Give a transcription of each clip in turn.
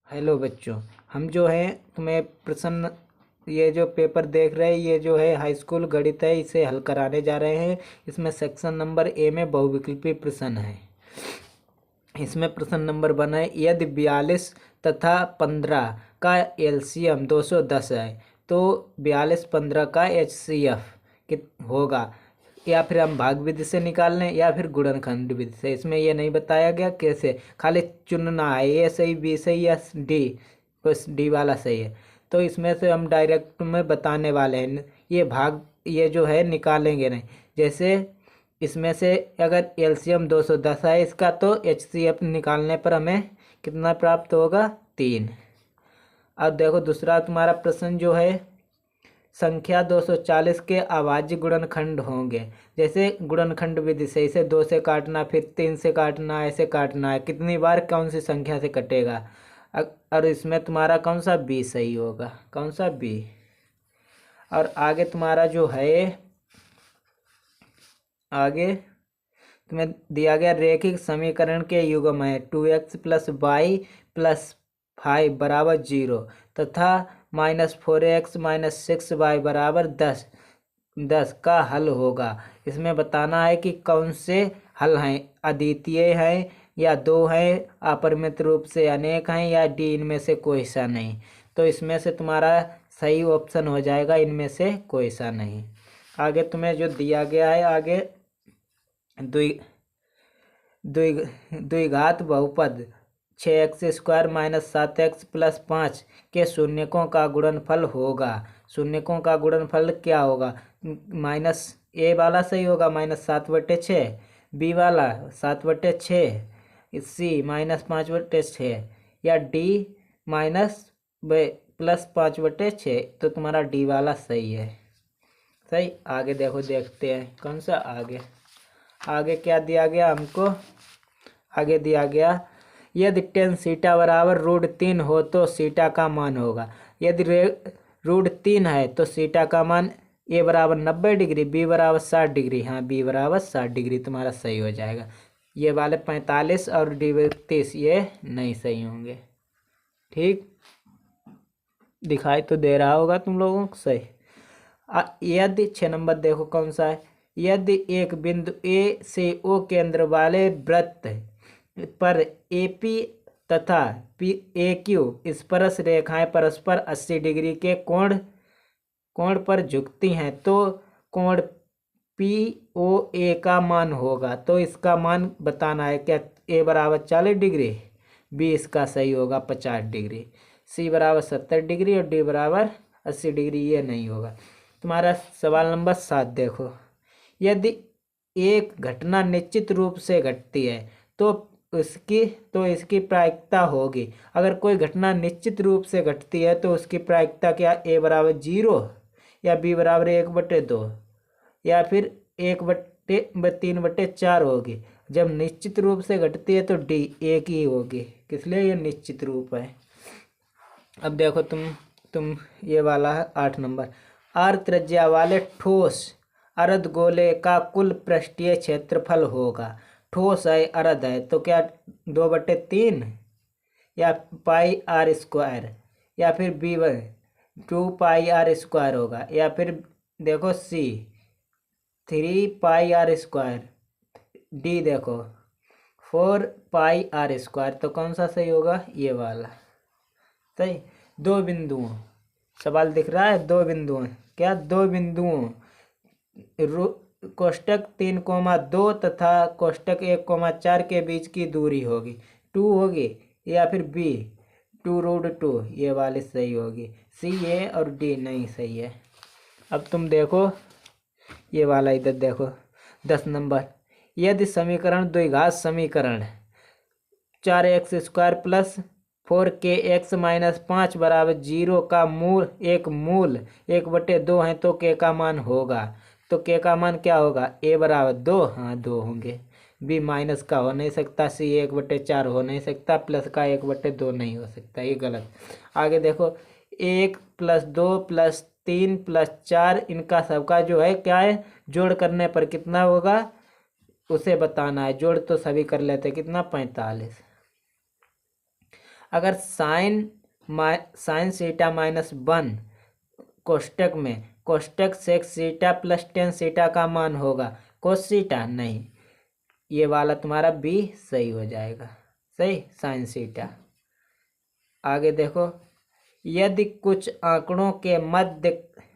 Hello बच्चों, हम जो है तुम्हें प्रश्न ये जो पेपर देख रहे हैं ये जो है हाई स्कूल गणित है, इसे हल कराने जा रहे हैं। इसमें सेक्शन नंबर ए में बहुविकल्पी प्रश्न है। इसमें प्रश्न नंबर 1 है, यदि 42 तथा 15 का एलसीएम 210 है तो 42 15 का एचसीएफ कित होगा। या फिर हम भाग विधि से निकाल लें या फिर गुणनखंड विधि से। इसमें ये नहीं बताया गया कैसे, खाली चुनना है ए सही बी सही या डी, बस डी वाला सही है। तो इसमें से हम डायरेक्ट में बताने वाले हैं। ये जो है निकालेंगे नहीं। जैसे इसमें से अगर एलसीएम 210 है इसका, तो एचसीएफ निकालने पर हमें कितना प्राप्त होगा, 3। अब देखो दूसरा तुम्हारा प्रश्न जो है, संख्या 240 के अभाज्य गुणनखंड होंगे। जैसे गुणनखंड विधि से इसे 2 से काटना, फिर 3 से काटना, ऐसे काटना है। कितनी बार कौन सी संख्या से कटेगा। और इसमें तुम्हारा कौन सा बी सही होगा, कौन सा बी। और आगे तुम्हारा जो है, आगे तुम्हें दिया गया रैखिक समीकरण के युग्म है 2x + y + 5 बराबर 0 तथा -4x - 6y बराबर 10 का हल होगा। इसमें बताना है कि कौन से हल हैं, अद्वितीय हैं या 2 हैं, अपरिमित रूप से अनेक हैं, या डी इनमें से कोई सा नहीं। तो इसमें से तुम्हारा सही ऑप्शन हो जाएगा इनमें से कोई सा नहीं। आगे तुम्हें जो दिया गया है, आगे द्विघात बहुपद 6x² - 7x + 5 के शून्यकों का गुणनफल होगा। शून्यकों का गुणनफल क्या होगा, माइनस ए वाला सही होगा -7/6, बी वाला 7/6, सी -5/6, या डी +5/6। तो तुम्हारा डी वाला सही है। सही। आगे देखो, देखते हैं कौन सा आगे क्या दिया गया हमको। आगे दिया गया, यदि tan सीटा बराबर √3 हो तो सीटा का मान होगा। यदि √3 है तो सीटा का मान ए बराबर 90 डिग्री, बी बराबर 60 डिग्री। हाँ, बी बराबर 60 डिग्री तुम्हारा सही हो जाएगा। ये वाले 45 और डी 30 ये नहीं सही होंगे। ठीक, दिखाई तो दे रहा होगा तुम लोगों को सही। यदि 6 नंबर देखो कौन सा है, यदि एक बिंदु ए से ओ केंद्र वाले वृत्त पर एपी तथा AQ स्पर्श रेखाएं परस्पर 80 डिग्री के कोण पर झुकती हैं तो कोण POA का मान होगा। तो इसका मान बताना है, क्या ए बराबर 40 डिग्री, बी इसका सही होगा 50 डिग्री, सी बराबर 70 डिग्री और डी बराबर 80 डिग्री। ये नहीं होगा। तुम्हारा सवाल नंबर 7 देखो, यदि एक घटना निश्चित रूप से घटती है तो इसकी प्रायिकता होगी। अगर कोई घटना निश्चित रूप से घटती है तो उसकी प्रायिकता क्या, ए बराबर 0 या बी बराबर 1/2 या फिर 1/3/4 होगी। जब निश्चित रूप से घटती है तो डी 1 ही होगी, किसलिए ये निश्चित रूप है। अब देखो तुम ये वाला है 8 नंबर, r त्रिज्या वाले ठोस अर्धगोले का कुल पृष्ठीय क्षेत्रफल होगा। ठोस है, अर्ध है, तो क्या 2/3 या πr², या फिर बी 2πr² होगा, या फिर देखो सी 3πr², डी देखो 4πr²। तो कौन सा सही होगा, ये वाला सही। 2 बिंदुओं, सवाल दिख रहा है, 2 बिंदुओं, क्या 2 बिंदुओं कोष्टक 3,2 तथा कोष्टक 1,4 के बीच की दूरी होगी 2 होगी, या फिर बी 2√2, ये वाली सही होगी। सी ए और डी नहीं सही है। अब तुम देखो ये वाला, इधर देखो 10 नंबर, यदि समीकरण द्विघात समीकरण 4x² + 4kx - 5 बराबर 0 का मूल 1/2 है तो k का मान होगा। तो k का मान क्या होगा, a बराबर 2, हाँ 2 होंगे। b माइनस का हो नहीं सकता, c 1/4 हो नहीं सकता, प्लस का 1/2 नहीं हो सकता, ये गलत। आगे देखो 1 + 2 + 3 + 4, इनका सबका जो है क्या है, जोड़ करने पर कितना होगा उसे बताना है। जोड़ तो सभी कर लेते, कितना 45। अगर साइन सीटा -1 कोष्टक सेक सीटा प्लस टेन सीटा का मान होगा कोस सीटा नहीं, ये वाला तुम्हारा बी सही हो जाएगा। सही, साइन सीटा। आगे देखो, यदि कुछ आंकड़ों के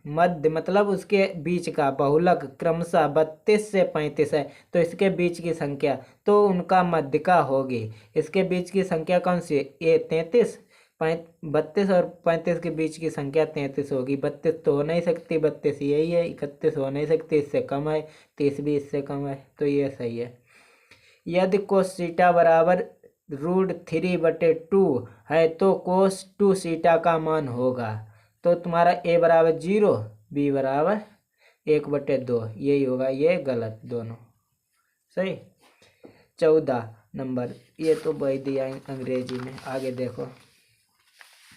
मध्य मतलब उसके बीच का बहुलक क्रमशः 32 से 35 है तो इसके बीच की संख्या तो उनका मध्यिका होगी। इसके बीच की संख्या कौन सी है? ये 33, 32 और 35 के बीच की संख्या 33 होगी। 32 तो हो नहीं सकती, 32 यही है। 31 हो नहीं सकती, इससे कम है। 30 भी इससे कम है, तो ये सही है। यदि कोस सीटा बराबर √3/2 है तो कोस 2 सीटा का मान होगा। तो तुम्हारा ए बराबर 0, बी बराबर 1/2, यही होगा। ये गलत दोनों। सही। 14 नंबर, ये तो वही दिया अंग्रेजी में। आगे देखो,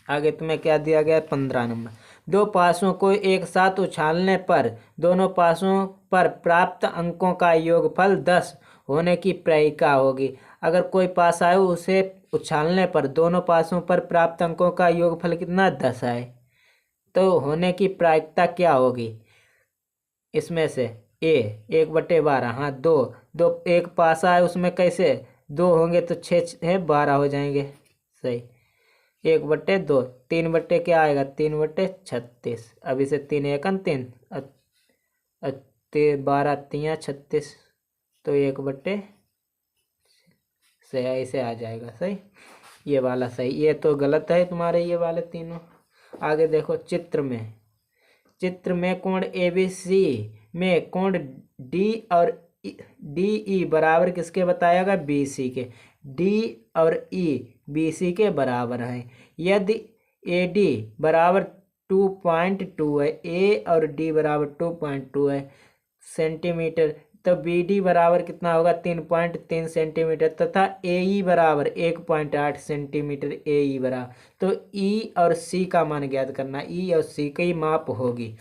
आगे तुम्हें क्या दिया गया? 15 नंबर, दो पासों को एक साथ उछालने पर दोनों पासों पर प्राप्त अंकों का योगफल 10 होने की प्रायिकता होगी। अगर कोई पास आए उसे उछालने पर दोनों पासों पर प्राप्त अंकों का योगफल कितना? 10 आए, तो होने की प्रायिकता क्या होगी? इसमें से ए 1/12, हाँ 2 एक पास आए उसमें कैसे 2 होंगे तो 6 12 हो जाएंगे। सही, 1/2, 3 क्या आएगा? 3/36। अभी से 3 एकन 3, 12 3 36, तो 1/, सही ऐसे आ जाएगा। सही, ये वाला सही। ये तो गलत है तुम्हारे ये वाले तीनों। आगे देखो, चित्र में कोण ABC में कोण डी और DE बराबर किसके बताएगा? BC के। D और E BC के बराबर है। यदि AD बराबर 2.2 है, A और D बराबर 2.2 है सेंटीमीटर, तो BD बराबर कितना होगा? 3.3 सेंटीमीटर, तथा AE बराबर 1.8 सेंटीमीटर। AE बराबर, तो E और C का मान ज्ञात करना। E और C की माप होगी,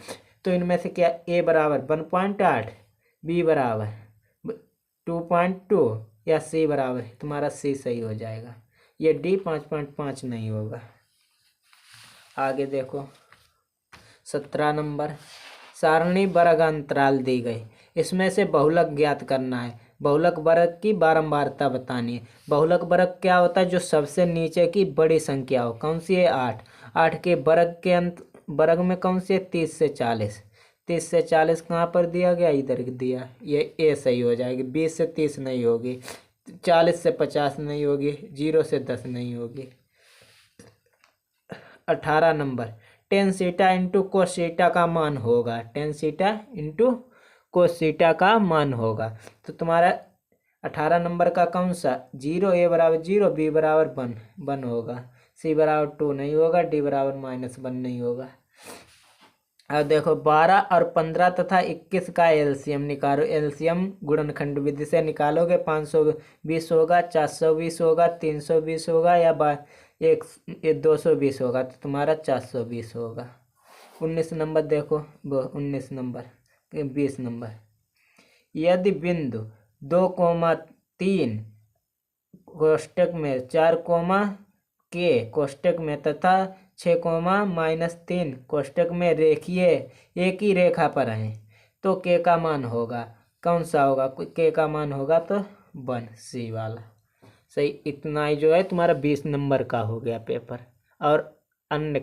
तो इनमें से क्या? A बराबर 1.8, B बराबर 2.2 या C बराबर, तुम्हारा C सही हो जाएगा। ये D 5.5 नहीं होगा। आगे देखो, 17 नंबर, सारणी वर्ग अंतराल दी गई, इसमें से बहुलक ज्ञात करना है। बहुलक वर्ग की बारंबारता बतानी है। बहुलक वर्ग क्या होता है? जो सबसे नीचे की बड़ी संख्या हो। कौन सी है? 8। 8 के वर्ग के वर्ग में कौन सी है? 30 से 40। 30 से 40 कहाँ पर दिया गया? इधर दिया। ये ए सही हो जाएगी। 20 से 30 नहीं होगी, 40 से 50 नहीं होगी, 0 से 10 नहीं होगी। 18 नंबर, टेन सीटा इंटू कोस सीटा का मान होगा। टेन सीटा इंटू कोस सीटा का मान होगा। तो तुम्हारा 18 नंबर का कौन सा? 0, ए बराबर 0, बी बराबर 1 होगा, सी बराबर 2 नहीं होगा, डी बराबर -1 नहीं होगा। अब देखो, 12 और 15 तथा 21 का एलसीएम निकालो। एलसीएम गुणनखंड विधि से निकालोगे। 520 होगा, 420 होगा, 320 होगा, या 220 होगा, तो तुम्हारा 420 होगा। 19 नंबर देखो, 19 नंबर 20 नंबर, यदि बिंदु 2,3 कोष्टक में 4, के कोष्टक में तथा 6, -3 कोष्टक में रेखीय एक ही रेखा पर है, तो के का मान होगा? कौन सा होगा? के का मान होगा तो 1, सी वाला। सही, इतना ही जो है तुम्हारा 20 नंबर का हो गया पेपर। और अन्य